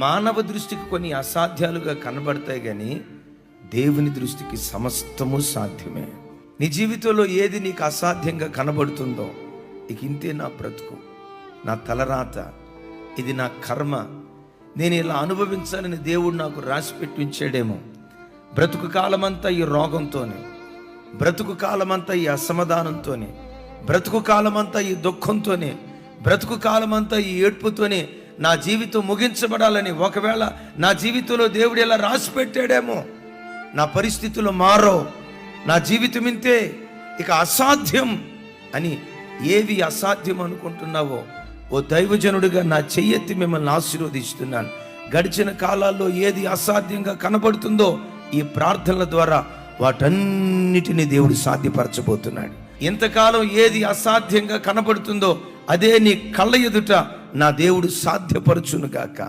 మానవ దృష్టికి కొన్ని అసాధ్యాలుగా కనబడతాయి, కానీ దేవుని దృష్టికి సమస్తము సాధ్యమే. నీ జీవితంలో ఏది నీకు అసాధ్యంగా కనబడుతుందో, ఇక ఇంతే నా బ్రతుకు, నా తలరాత, ఇది నా కర్మ, నేను ఇలా అనుభవించాలని దేవుడు నాకు రాసి పెట్టి ఉంచాడేమో, బ్రతుకు కాలమంతా ఈ రోగంతోనే, బ్రతుకు కాలమంతా ఈ అసమాధానంతోనే, బ్రతుకు కాలమంతా ఈ దుఃఖంతోనే, బ్రతుకు కాలమంతా ఈ ఏడ్పుతోనే నా జీవితం ముగించబడాలని, ఒకవేళ నా జీవితంలో దేవుడు ఇలా రాసి పెట్టాడేమో, నా పరిస్థితులు మారో, నా జీవితం ఇంతే, ఇక అసాధ్యం అని ఏవి అసాధ్యం అనుకుంటున్నావో, ఓ దైవజనుడిగా నా చెయ్యెత్తి మిమ్మల్ని ఆశీర్వదిస్తున్నాను. గడిచిన కాలాల్లో ఏది అసాధ్యంగా కనబడుతుందో ఈ ప్రార్థనల ద్వారా వాటన్నిటిని దేవుడు సాధ్యపరచబోతున్నాడు. ఇంతకాలం ఏది అసాధ్యంగా కనబడుతుందో అదే నీ కళ్ళ ఎదుట నా దేవుడు సాధ్యపరచునుగాక.